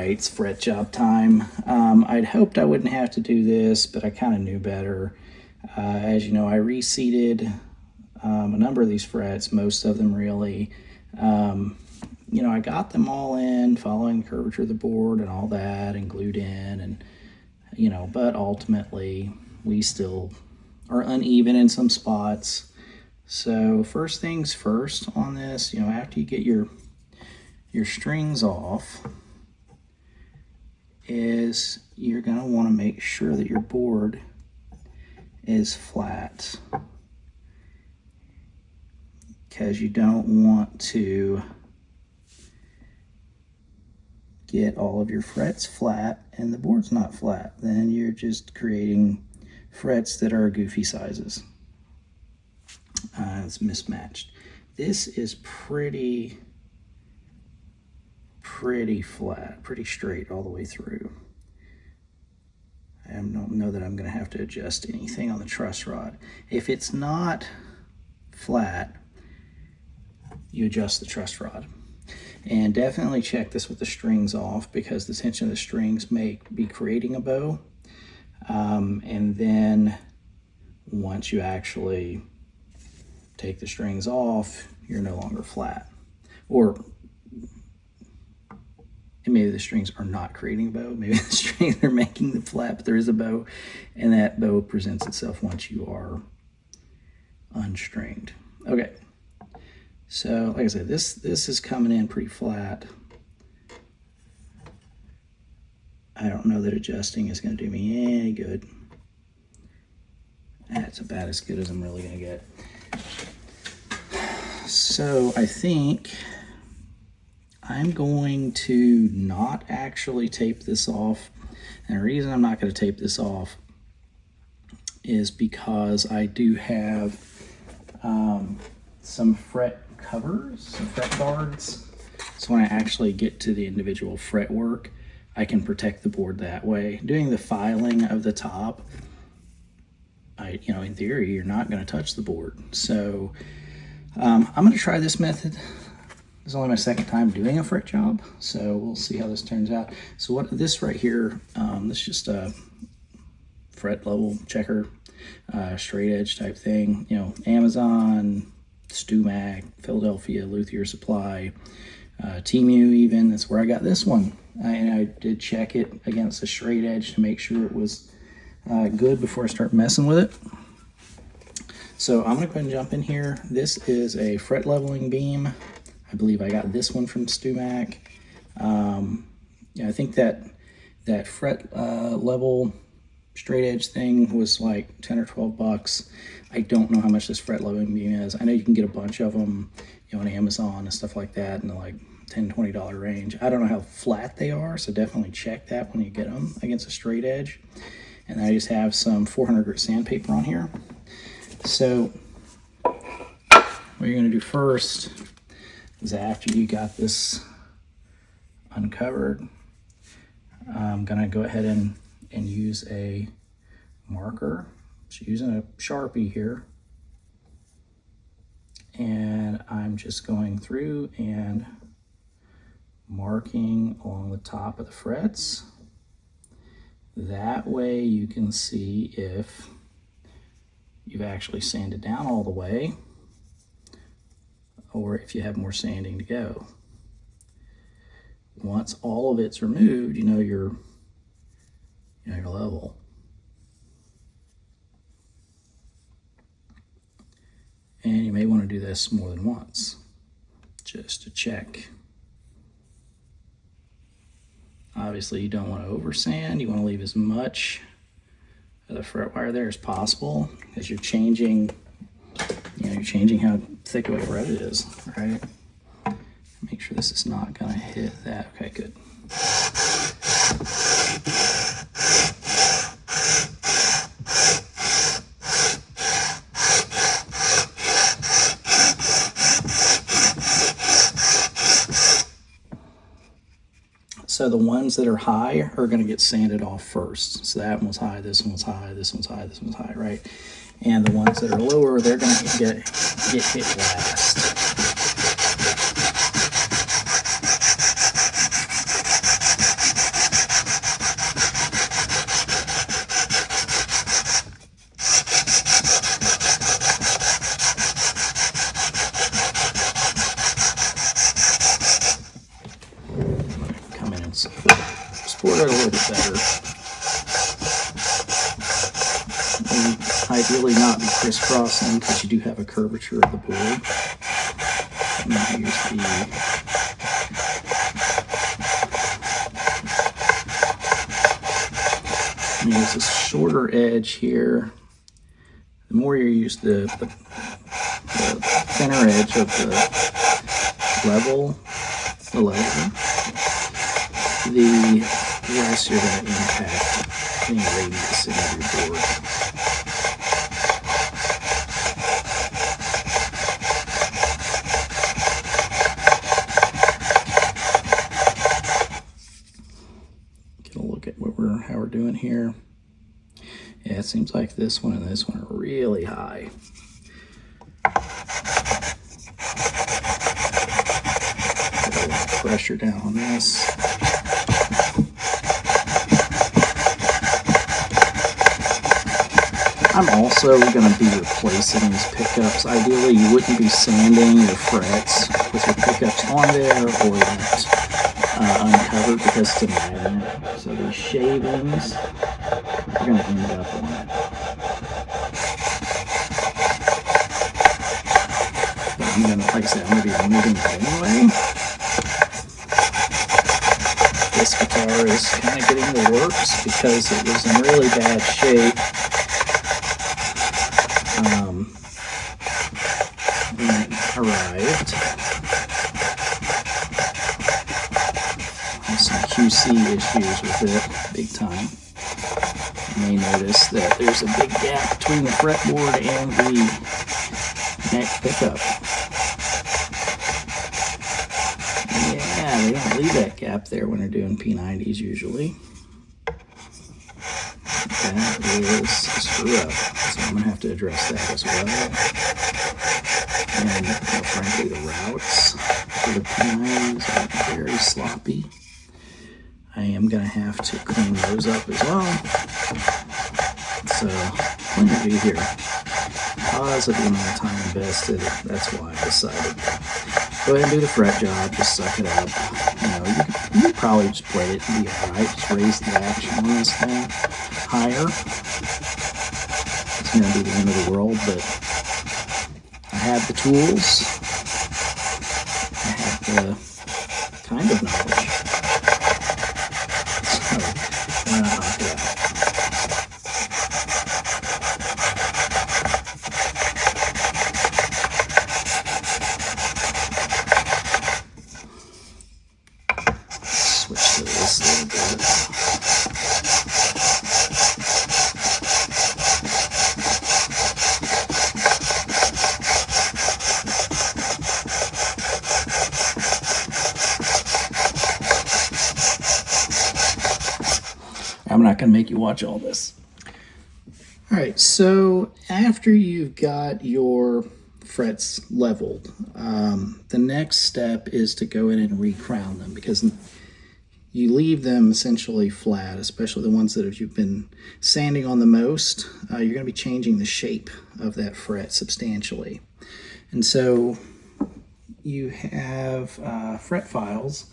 right, it's fret job time. I'd hoped I wouldn't have to do this, but I kind of knew better. As you know, I reseated a number of these frets, most of them really. You know, I got them all in, following the curvature of the board and all that, and glued in, and, you know, but ultimately we still are uneven in some spots. So first things first on this, you know, after you get your strings off, is you're going to want to make sure that your board is flat, because you don't want to get all of your frets flat and the board's not flat. Then you're just creating frets that are goofy sizes. It's mismatched. This is pretty flat, pretty straight all the way through. I don't know that I'm going to have to adjust anything on the truss rod. If it's not flat, you adjust the truss rod. And definitely check this with the strings off, because the tension of the strings may be creating a bow. And then once you actually take the strings off, you're no longer flat. Or maybe the strings are not creating a bow. Maybe the strings are making them flat, but there is a bow, and that bow presents itself once you are unstringed. Okay. So, like I said, this is coming in pretty flat. I don't know that adjusting is going to do me any good. That's about as good as I'm really going to get. So, I think I'm going to not actually tape this off. And the reason I'm not going to tape this off is because I do have some fret covers, some fret guards. So when I actually get to the individual fret work, I can protect the board that way. Doing the filing of the top, you know, in theory, you're not going to touch the board. So I'm going to try this method. This is only my second time doing a fret job, so we'll see how this turns out. So what this right here, this is just a fret level checker, straight edge type thing. You know, Amazon, StewMac, Philadelphia, Luthier Supply, Temu even. That's where I got this one. And I did check it against a straight edge to make sure it was good before I start messing with it. So I'm going to go ahead and jump in here. This is a fret leveling beam. I believe I got this one from StewMac. Yeah, I think that fret level straight edge thing was like 10 or 12 bucks. I don't know how much this fret leveling beam is. I know you can get a bunch of them, you know, on Amazon and stuff like that in the like $10, $20 range. I don't know how flat they are, so definitely check that when you get them against a straight edge. And I just have some 400 grit sandpaper on here. So what you're going to do first is, after you got this uncovered, I'm going to go ahead and use a marker. Just using a Sharpie here, and I'm just going through and marking along the top of the frets. That way you can see if you've actually sanded down all the way, or if you have more sanding to go. Once all of it's removed, you know you're level. And you may want to do this more than once, just to check. Obviously, you don't want to over sand. You want to leave as much of the fret wire there as possible, because you're changing how thick of a fret it is, right? Make sure this is not going to hit that. Okay, good. So the ones that are high are going to get sanded off first. So that one was high, this one was high, this one's high, this one's high, right? And the ones that are lower, they're going to get hit last. here. And ideally not be crisscrossing because you do have a curvature of the board. And then here's and here's this shorter edge here. The more you use the thinner edge of the level, the less you're going to impact any radius in your board. Get a look at how we're doing here. Yeah, it seems like this one and this one are really high. Put a little pressure down on this. I'm also going to be replacing these pickups. Ideally, you wouldn't be sanding your frets with your pickups on there or left uncovered because it's a magnet. So these shavings are going to end up on it. But I'm going to, like I said, I'm going to be removing that anyway. This guitar is kind of getting the works because it was in really bad shape. When it arrived. There's some QC issues with it, big time. You may notice that there's a big gap between the fretboard and the neck pickup. Yeah, they don't leave that gap there when they're doing P90s usually. That is a screw up, so I'm going to have to address that as well. And frankly, the routes for the P90s are very sloppy. I am going to have to clean those up as well. So, plenty to do here. Because of the amount of time invested, that's why I decided go ahead and do the fret job, just suck it up. You know, you could probably just play it and be alright, just raise the action on this thing higher. It's going to be the end of the world, but I have the tools. I have the kind of knowledge. So, why not knock it out? Switch to this a little bit. I'm not going to make you watch all this. All right, so after you've got your frets leveled, the next step is to go in and recrown them because you leave them essentially flat, especially the ones that you've been sanding on the most. You're going to be changing the shape of that fret substantially. And so you have fret files.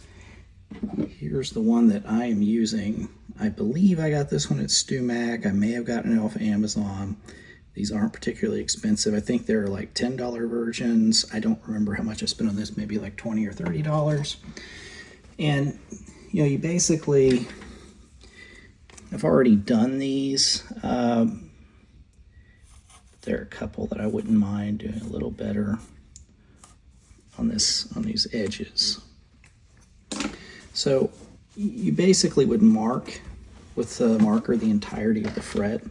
Here's the one that I am using. I believe I got this one at StewMac. I may have gotten it off of Amazon. These aren't particularly expensive. I think they're like $10 versions. I don't remember how much I spent on this, maybe like $20 or $30. And you know, you basically, I've already done these. There are a couple that I wouldn't mind doing a little better on these edges. So you basically would mark with the marker the entirety of the fret.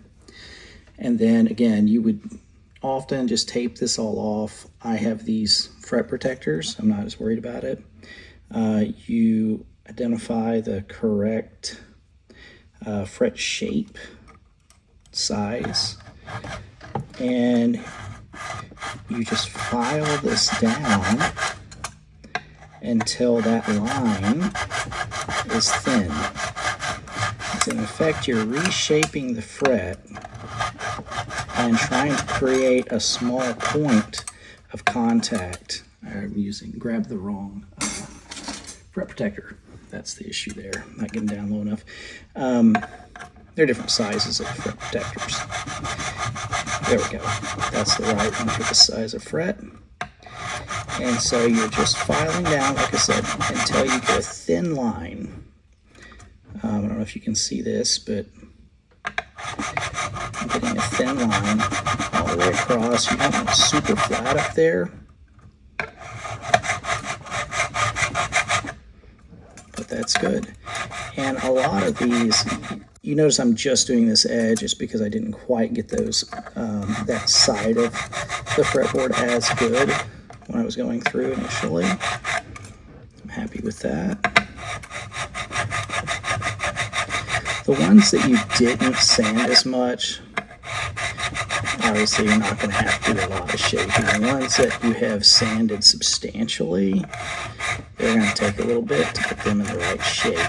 And then again, you would often just tape this all off. I have these fret protectors. I'm not as worried about it. You identify the correct fret shape, size, and you just file this down until that line is thin. So in effect, you're reshaping the fret and trying to create a small point of contact. I'm grabbed the wrong fret protector. that's the issue there. Not getting down low enough. There are different sizes of fret protectors. There we go. That's the right one for the size of fret. And so you're just filing down, like I said, until you get a thin line. I don't know if you can see this, but I'm getting a thin line all the way across. You don't want it super flat up there, but that's good. And a lot of these, you notice I'm just doing this edge just because I didn't quite get those that side of the fretboard as good when I was going through initially. I'm happy with that. The ones that you didn't sand as much, obviously you're not going to have to do a lot of shaping. The ones that you have sanded substantially, they're going to take a little bit to get them in the right shape.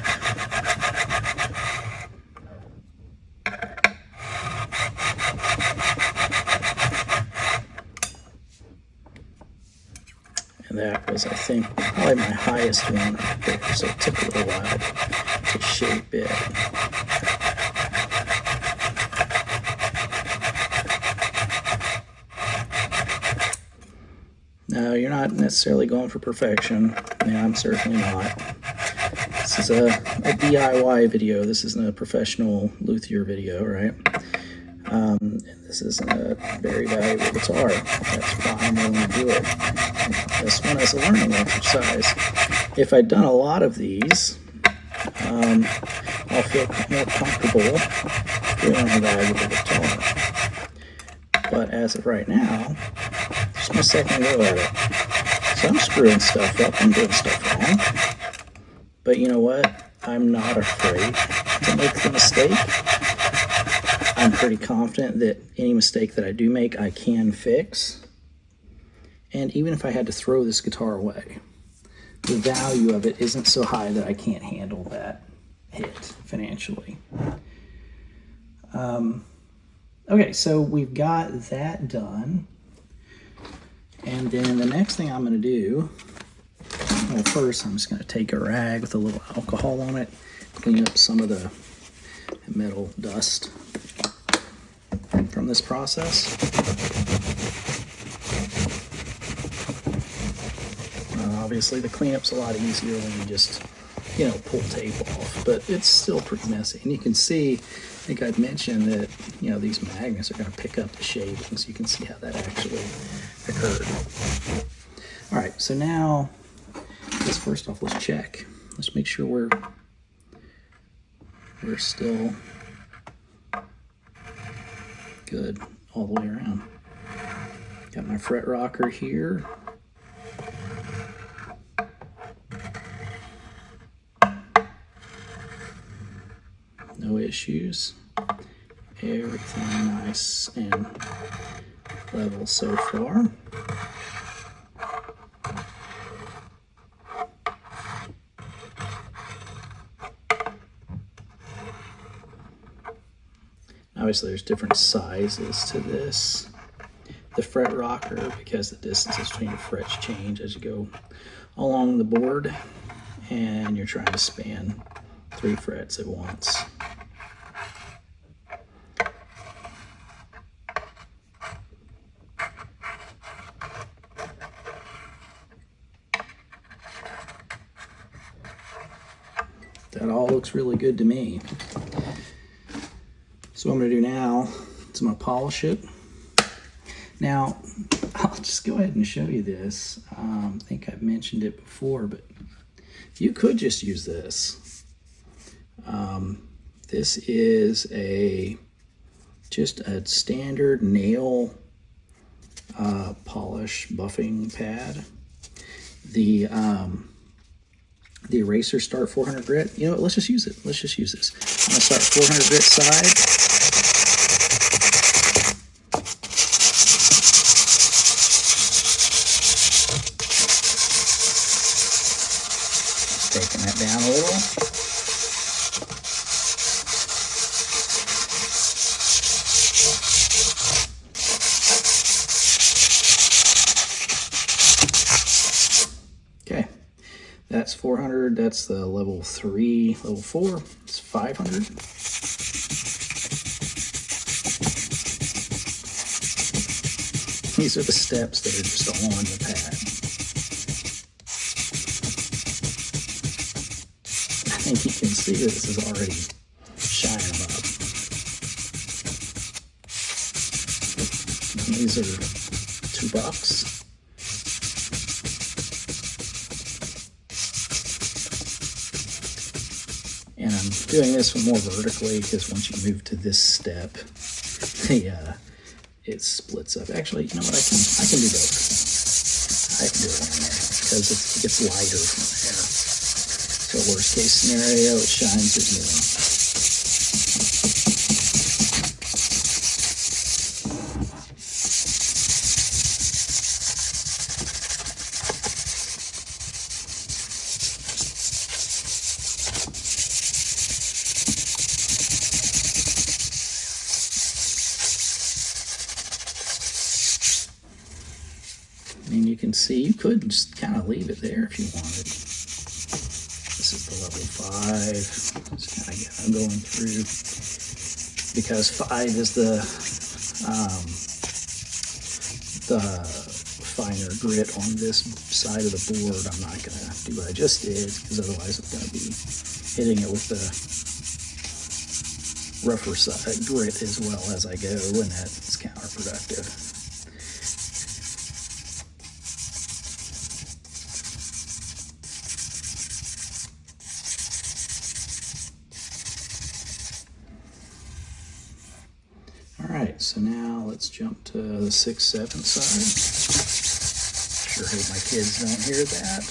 And that was, I think, probably my highest one right there, so it took a little while to shape it. No, you're not necessarily going for perfection. Yeah, I'm certainly not. This is a DIY video. This isn't a professional luthier video, right? And this isn't a very valuable guitar. That's why I'm willing to do it. This one is a learning exercise. If I'd done a lot of these, I'll feel more comfortable doing a valuable guitar. But as of right now, just my second go at it. So I'm screwing stuff up, I'm doing stuff wrong. But you know what? I'm not afraid to make the mistake. I'm pretty confident that any mistake that I do make, I can fix. And even if I had to throw this guitar away, the value of it isn't so high that I can't handle that hit financially. Okay, so we've got that done. And then the next thing I'm going to do, well, first I'm just going to take a rag with a little alcohol on it, clean up some of the metal dust from this process. Obviously the cleanup's a lot easier when you just, pull tape off, but it's still pretty messy. And you can see, I think I'd mentioned that, these magnets are going to pick up the shavings. You can see how that actually occurred. All right, so now, first off, let's check. Let's make sure we're still good all the way around. Got my fret rocker here. No issues. Everything nice and level so far. Obviously there's different sizes to this. The fret rocker, because the distances between the frets change as you go along the board and you're trying to span 3 frets at once. That all looks really good to me. So what I'm going to do now is I'm going to polish it. Now, I'll just go ahead and show you this. I think I've mentioned it before, but you could just use this. This is just a standard nail polish buffing pad. The Eraser Start 400 grit. You know what? Let's just use it. Let's just use this. I'm going to start 400 grit side. Taking that down a little. Okay, that that's 400. That's the level 3. Level 4 is 500. These are the steps that are just on the pad. I think you can see that this is already shining up. And these are $2. And I'm doing this one more vertically because once you move to this step, it splits up. Actually, you know what? I can do both. I can do it one there because it gets lighter from there. So worst case scenario, it shines as new. I mean, you can see you could just kind of leave it there if you wanted. This is the level 5. Just kind of going through because 5 is the finer grit on this side of the board. I'm not going to do what I just did because otherwise I'm going to be hitting it with the rougher side grit as well as I go, and that's counterproductive. Alright, so now let's jump to the 6, 7 side. Sure hope my kids don't hear that.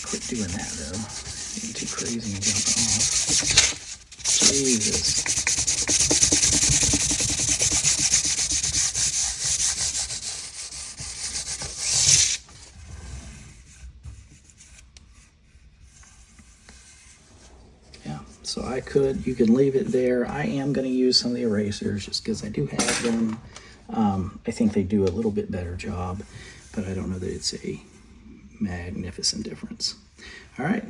Quit doing that though. Getting too crazy and jumping off. Jesus. Yeah, so you can leave it there. I am going to use some of the erasers just because I do have them. I think they do a little bit better job, but I don't know that it's a magnificent difference. All right,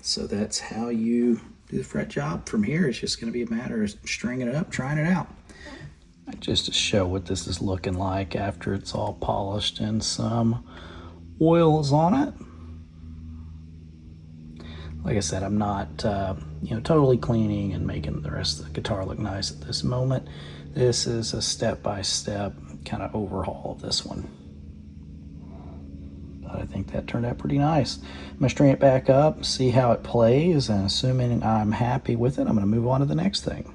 so that's how you do the fret job. From here, it's just going to be a matter of stringing it up, trying it out. Just to show what this is looking like after it's all polished and some oil is on it. Like I said, I'm not totally cleaning and making the rest of the guitar look nice at this moment. This is a step-by-step kind of overhaul of this one. But I think that turned out pretty nice. I'm going to string it back up, see how it plays, and assuming I'm happy with it, I'm going to move on to the next thing.